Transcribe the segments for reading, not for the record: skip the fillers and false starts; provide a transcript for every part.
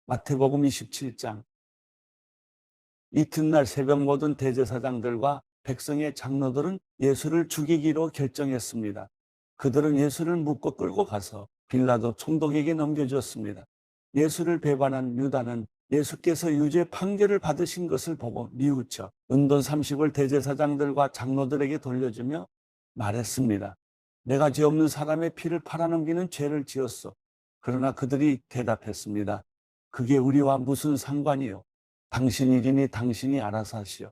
마태복음 27장. 이튿날 새벽 모든 대제사장들과 백성의 장로들은 예수를 죽이기로 결정했습니다. 그들은 예수를 묶고 끌고 가서 빌라도 총독에게 넘겨주었습니다. 예수를 배반한 유다는 예수께서 유죄 판결을 받으신 것을 보고 뉘우쳐 은돈 30을 대제사장들과 장로들에게 돌려주며 말했습니다. 내가 죄 없는 사람의 피를 팔아넘기는 죄를 지었소. 그러나 그들이 대답했습니다. 그게 우리와 무슨 상관이요? 당신 일이니 당신이 알아서 하시오.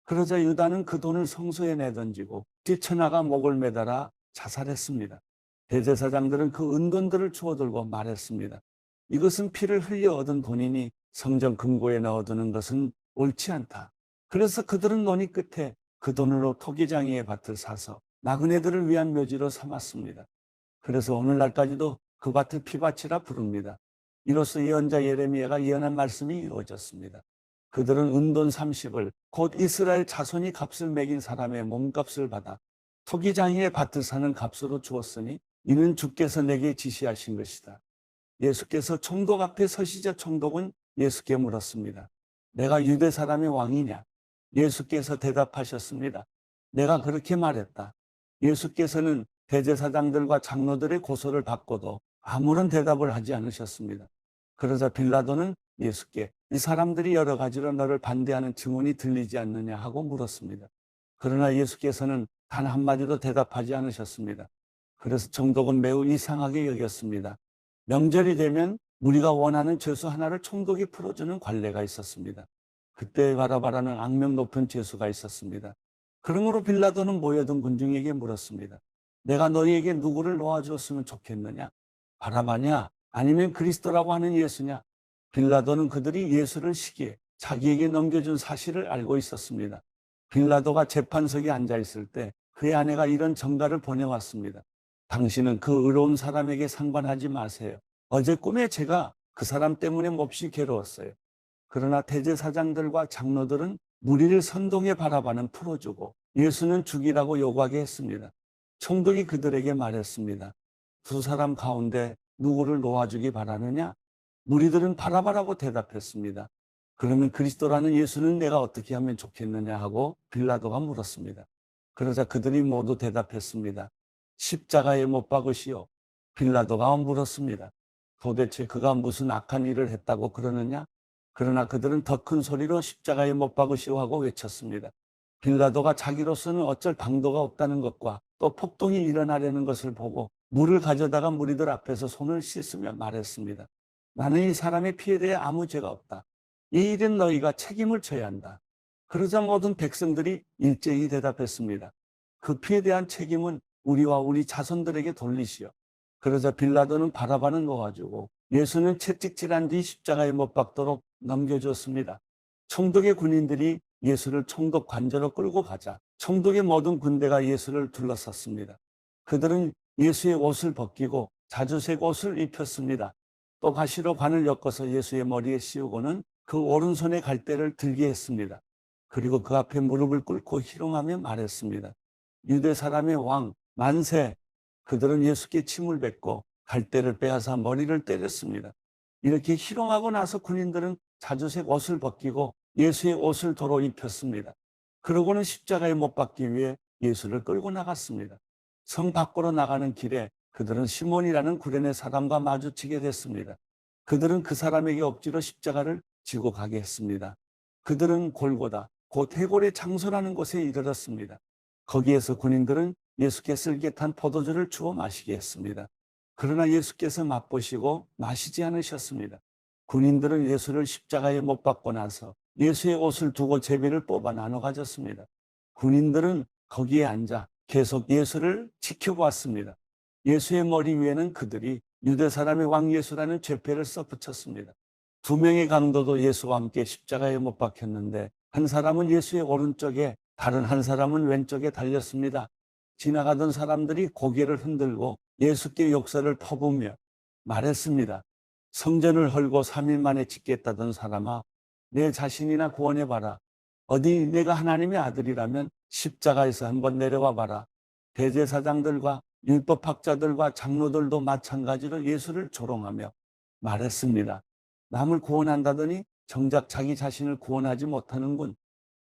그러자 유다는 그 돈을 성소에 내던지고 뛰쳐나가 목을 매달아 자살했습니다. 대제사장들은 그 은돈들을 주워들고 말했습니다. 이것은 피를 흘려 얻은 돈이니 성전 금고에 넣어두는 것은 옳지 않다. 그래서 그들은 논의 끝에 그 돈으로 토기장이의 밭을 사서 나그네들을 위한 묘지로 삼았습니다. 그래서 오늘날까지도 그 밭을 피밭이라 부릅니다. 이로써 예언자 예레미야가 예언한 말씀이 이루어졌습니다. 그들은 은돈 30을 곧 이스라엘 자손이 값을 매긴 사람의 몸값을 받아 토기장이의 밭을 사는 값으로 주었으니 이는 주께서 내게 지시하신 것이다. 예수께서 총독 앞에 서시자 총독은 예수께 물었습니다. 내가 유대 사람의 왕이냐? 예수께서 대답하셨습니다. 내가 그렇게 말했다. 예수께서는 대제사장들과 장로들의 고소를 받고도 아무런 대답을 하지 않으셨습니다. 그러자 빌라도는 예수께 이 사람들이 여러 가지로 너를 반대하는 증언이 들리지 않느냐 하고 물었습니다. 그러나 예수께서는 단 한마디도 대답하지 않으셨습니다. 그래서 총독은 매우 이상하게 여겼습니다. 명절이 되면 우리가 원하는 죄수 하나를 총독이 풀어주는 관례가 있었습니다. 그때 바라바라는 악명 높은 죄수가 있었습니다. 그러므로 빌라도는 모여든 군중에게 물었습니다. 내가 너희에게 누구를 놓아주었으면 좋겠느냐? 바라바냐? 아니면 그리스도라고 하는 예수냐? 빌라도는 그들이 예수를 시기에 자기에게 넘겨준 사실을 알고 있었습니다. 빌라도가 재판석에 앉아 있을 때 그의 아내가 이런 전가를 보내왔습니다. 당신은 그 의로운 사람에게 상관하지 마세요. 어제 꿈에 제가 그 사람 때문에 몹시 괴로웠어요. 그러나 대제사장들과 장로들은 무리를 선동해 바라바는 풀어주고 예수는 죽이라고 요구하게 했습니다. 총독이 그들에게 말했습니다. 두 사람 가운데 누구를 놓아주기 바라느냐? 무리들은 바라바라고 대답했습니다. 그러면 그리스도라는 예수는 내가 어떻게 하면 좋겠느냐 하고 빌라도가 물었습니다. 그러자 그들이 모두 대답했습니다. 십자가에 못 박으시오. 빌라도가 물었습니다. 도대체 그가 무슨 악한 일을 했다고 그러느냐? 그러나 그들은 더 큰 소리로 십자가에 못 박으시오 하고 외쳤습니다. 빌라도가 자기로서는 어쩔 방도가 없다는 것과 또 폭동이 일어나려는 것을 보고 물을 가져다가 무리들 앞에서 손을 씻으며 말했습니다. 나는 이 사람의 피에 대해 아무 죄가 없다. 이 일은 너희가 책임을 져야 한다. 그러자 모든 백성들이 일제히 대답했습니다. 그 피에 대한 책임은 우리와 우리 자손들에게 돌리시오. 그러자 빌라도는 바라바는 놓아주고 예수는 채찍질한 뒤 십자가에 못 박도록 넘겨줬습니다. 총독의 군인들이 예수를 총독 관저로 끌고 가자 총독의 모든 군대가 예수를 둘러쌌습니다. 그들은 예수의 옷을 벗기고 자주색 옷을 입혔습니다. 또 가시로 관을 엮어서 예수의 머리에 씌우고는 그 오른손에 갈대를 들게 했습니다. 그리고 그 앞에 무릎을 꿇고 희롱하며 말했습니다. 유대 사람의 왕 만세. 그들은 예수께 침을 뱉고 갈대를 빼앗아 머리를 때렸습니다. 이렇게 희롱하고 나서 군인들은 자주색 옷을 벗기고 예수의 옷을 도로 입혔습니다. 그러고는 십자가에 못 박기 위해 예수를 끌고 나갔습니다. 성 밖으로 나가는 길에 그들은 시몬이라는 구레네 사람과 마주치게 됐습니다. 그들은 그 사람에게 억지로 십자가를 지고 가게 했습니다. 그들은 골고다 곧 해골의 장소라는 곳에 이르렀습니다. 거기에서 군인들은 예수께 쓸개탄 포도주를 주어 마시게 했습니다. 그러나 예수께서 맛보시고 마시지 않으셨습니다. 군인들은 예수를 십자가에 못 박고 나서 예수의 옷을 두고 제비를 뽑아 나눠 가졌습니다. 군인들은 거기에 앉아 계속 예수를 지켜보았습니다. 예수의 머리 위에는 그들이 유대 사람의 왕 예수라는 죄패를 써붙였습니다. 두 명의 강도도 예수와 함께 십자가에 못 박혔는데 한 사람은 예수의 오른쪽에 다른 한 사람은 왼쪽에 달렸습니다. 지나가던 사람들이 고개를 흔들고 예수께 욕설을 퍼부으며 말했습니다. 성전을 헐고 3일 만에 짓겠다던 사람아, 내 자신이나 구원해봐라. 어디 내가 하나님의 아들이라면 십자가에서 한번 내려와 봐라. 대제사장들과 율법학자들과 장로들도 마찬가지로 예수를 조롱하며 말했습니다. 남을 구원한다더니 정작 자기 자신을 구원하지 못하는군.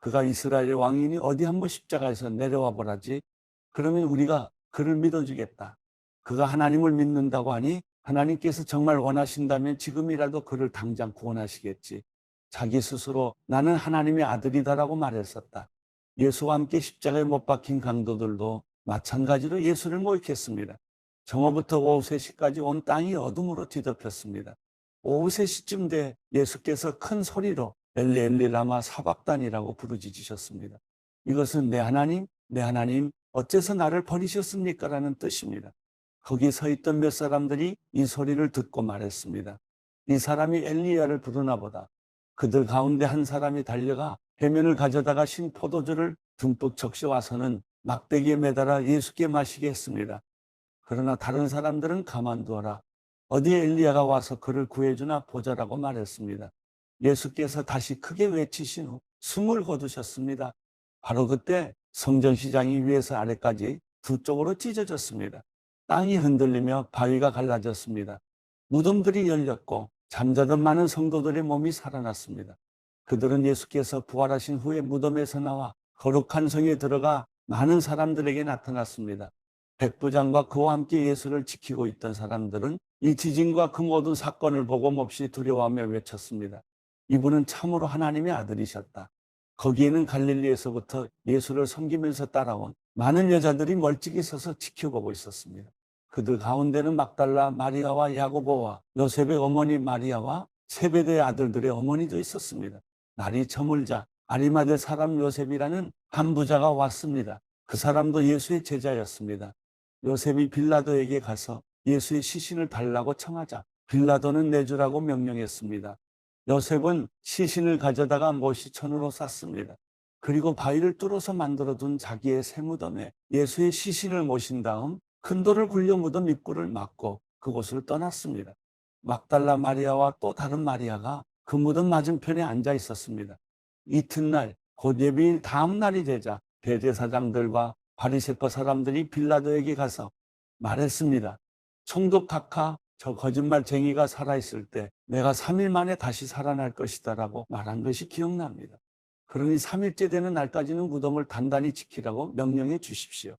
그가 이스라엘의 왕이니 어디 한번 십자가에서 내려와 보라지. 그러면 우리가 그를 믿어주겠다. 그가 하나님을 믿는다고 하니 하나님께서 정말 원하신다면 지금이라도 그를 당장 구원하시겠지. 자기 스스로 나는 하나님의 아들이다라고 말했었다. 예수와 함께 십자가에 못 박힌 강도들도 마찬가지로 예수를 모욕했습니다. 정오부터 오후 3시까지 온 땅이 어둠으로 뒤덮였습니다. 오후 3시쯤 돼 예수께서 큰 소리로 엘리 엘리 라마 사박단이라고 부르짖으셨습니다. 이것은 내 하나님, 내 하나님, 어째서 나를 버리셨습니까? 라는 뜻입니다. 거기 서 있던 몇 사람들이 이 소리를 듣고 말했습니다. 이 사람이 엘리야를 부르나 보다. 그들 가운데 한 사람이 달려가 해면을 가져다가 신 포도주를 듬뿍 적셔와서는 막대기에 매달아 예수께 마시게 했습니다. 그러나 다른 사람들은 가만두어라. 어디에 엘리야가 와서 그를 구해주나 보자라고 말했습니다. 예수께서 다시 크게 외치신 후 숨을 거두셨습니다. 바로 그때 성전시장이 위에서 아래까지 두 쪽으로 찢어졌습니다. 땅이 흔들리며 바위가 갈라졌습니다. 무덤들이 열렸고 잠자던 많은 성도들의 몸이 살아났습니다. 그들은 예수께서 부활하신 후에 무덤에서 나와 거룩한 성에 들어가 많은 사람들에게 나타났습니다. 백부장과 그와 함께 예수를 지키고 있던 사람들은 이 지진과 그 모든 사건을 보고 몹시 두려워하며 외쳤습니다. 이분은 참으로 하나님의 아들이셨다. 거기에는 갈릴리에서부터 예수를 섬기면서 따라온 많은 여자들이 멀찍이 서서 지켜보고 있었습니다. 그들 가운데는 막달라 마리아와 야고보와 요셉의 어머니 마리아와 세베대의 아들들의 어머니도 있었습니다. 날이 저물자 아리마대 사람 요셉이라는 한 부자가 왔습니다. 그 사람도 예수의 제자였습니다. 요셉이 빌라도에게 가서 예수의 시신을 달라고 청하자 빌라도는 내주라고 명령했습니다. 요셉은 시신을 가져다가 모시천으로 쌌습니다. 그리고 바위를 뚫어서 만들어둔 자기의 새무덤에 예수의 시신을 모신 다음 큰 돌을 굴려 묻은 입구를 막고 그곳을 떠났습니다. 막달라 마리아와 또 다른 마리아가 그 무덤 맞은편에 앉아 있었습니다. 이튿날 곧 예비일 다음 날이 되자 대제사장들과 바리새파 사람들이 빌라도에게 가서 말했습니다. 총독 각하, 저 거짓말쟁이가 살아있을 때 내가 3일 만에 다시 살아날 것이다 라고 말한 것이 기억납니다. 그러니 3일째 되는 날까지는 무덤을 단단히 지키라고 명령해 주십시오.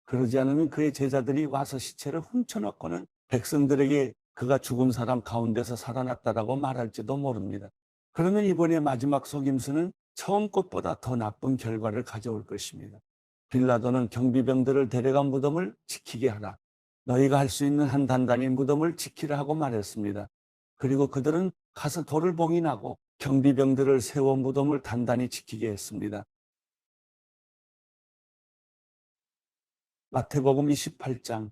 그러지 않으면 그의 제자들이 와서 시체를 훔쳐놓고는 백성들에게 그가 죽은 사람 가운데서 살아났다라고 말할지도 모릅니다. 그러면 이번에 마지막 속임수는 처음 것보다 더 나쁜 결과를 가져올 것입니다. 빌라도는 경비병들을 데려간 무덤을 지키게 하라. 너희가 할 수 있는 한 단단히 무덤을 지키라 하고 말했습니다. 그리고 그들은 가서 돌을 봉인하고 경비병들을 세워 무덤을 단단히 지키게 했습니다. 마태복음 28장.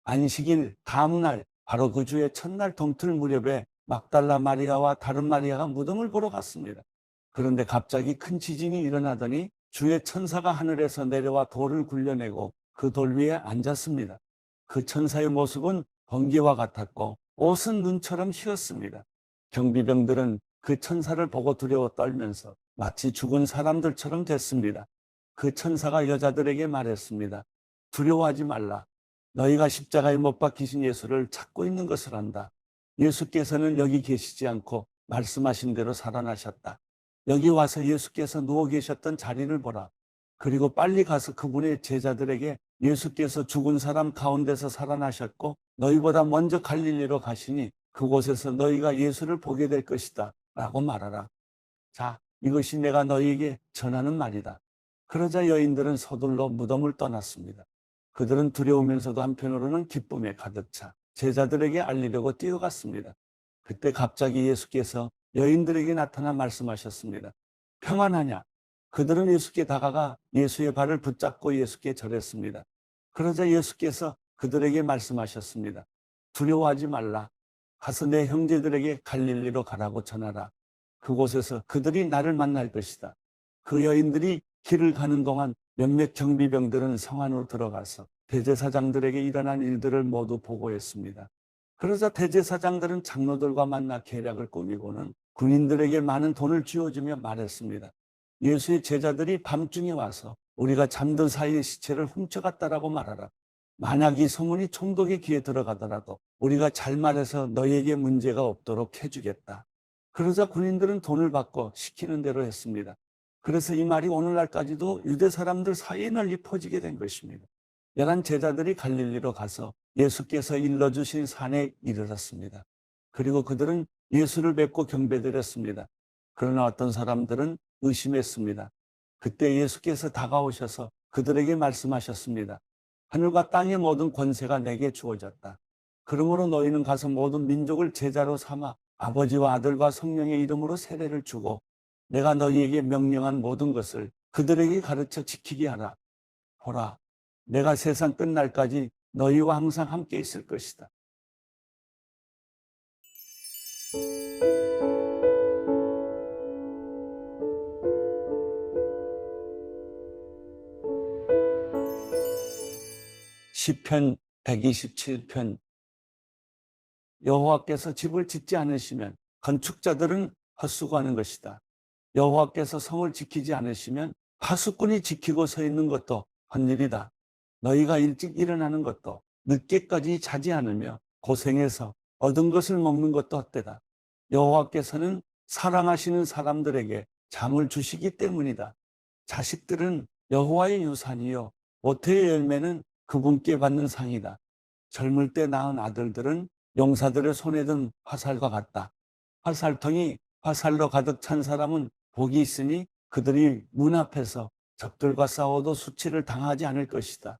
안식일 다음 날 바로 그 주의 첫날 동틀 무렵에 막달라 마리아와 다른 마리아가 무덤을 보러 갔습니다. 그런데 갑자기 큰 지진이 일어나더니 주의 천사가 하늘에서 내려와 돌을 굴려내고 그 돌 위에 앉았습니다. 그 천사의 모습은 번개와 같았고 옷은 눈처럼 휘었습니다. 경비병들은 그 천사를 보고 두려워 떨면서 마치 죽은 사람들처럼 됐습니다. 그 천사가 여자들에게 말했습니다. 두려워하지 말라. 너희가 십자가에 못 박히신 예수를 찾고 있는 것을 안다. 예수께서는 여기 계시지 않고 말씀하신 대로 살아나셨다. 여기 와서 예수께서 누워 계셨던 자리를 보라. 그리고 빨리 가서 그분의 제자들에게 예수께서 죽은 사람 가운데서 살아나셨고 너희보다 먼저 갈릴리로 가시니 그곳에서 너희가 예수를 보게 될 것이다 라고 말하라. 자, 이것이 내가 너희에게 전하는 말이다. 그러자 여인들은 서둘러 무덤을 떠났습니다. 그들은 두려우면서도 한편으로는 기쁨에 가득 차 제자들에게 알리려고 뛰어갔습니다. 그때 갑자기 예수께서 여인들에게 나타나 말씀하셨습니다. 평안하냐? 그들은 예수께 다가가 예수의 발을 붙잡고 예수께 절했습니다. 그러자 예수께서 그들에게 말씀하셨습니다. 두려워하지 말라. 가서 내 형제들에게 갈릴리로 가라고 전하라. 그곳에서 그들이 나를 만날 것이다. 그 여인들이 길을 가는 동안 몇몇 경비병들은 성 안으로 들어가서 대제사장들에게 일어난 일들을 모두 보고했습니다. 그러자 대제사장들은 장로들과 만나 계략을 꾸미고는 군인들에게 많은 돈을 쥐어주며 말했습니다. 예수의 제자들이 밤중에 와서 우리가 잠든 사이에 시체를 훔쳐갔다라고 말하라. 만약 이 소문이 총독의 귀에 들어가더라도 우리가 잘 말해서 너희에게 문제가 없도록 해주겠다. 그러자 군인들은 돈을 받고 시키는 대로 했습니다. 그래서 이 말이 오늘날까지도 유대 사람들 사이에 널리 퍼지게 된 것입니다. 11 제자들이 갈릴리로 가서 예수께서 일러주신 산에 이르렀습니다. 그리고 그들은 예수를 뵙고 경배드렸습니다. 그러나 어떤 사람들은 의심했습니다. 그때 예수께서 다가오셔서 그들에게 말씀하셨습니다. 하늘과 땅의 모든 권세가 내게 주어졌다. 그러므로 너희는 가서 모든 민족을 제자로 삼아 아버지와 아들과 성령의 이름으로 세례를 주고 내가 너희에게 명령한 모든 것을 그들에게 가르쳐 지키게 하라. 보라, 내가 세상 끝날까지 너희와 항상 함께 있을 것이다. 시편 127편. 여호와께서 집을 짓지 않으시면 건축자들은 헛수고하는 것이다. 여호와께서 성을 지키지 않으시면 파수꾼이 지키고 서 있는 것도 헛일이다. 너희가 일찍 일어나는 것도 늦게까지 자지 않으며 고생해서 얻은 것을 먹는 것도 헛되다. 여호와께서는 사랑하시는 사람들에게 잠을 주시기 때문이다. 자식들은 여호와의 유산이요 모태의 열매는 그분께 받는 상이다. 젊을 때 낳은 아들들은 용사들의 손에 든 화살과 같다. 화살통이 화살로 가득 찬 사람은 복이 있으니 그들이 문 앞에서 적들과 싸워도 수치를 당하지 않을 것이다.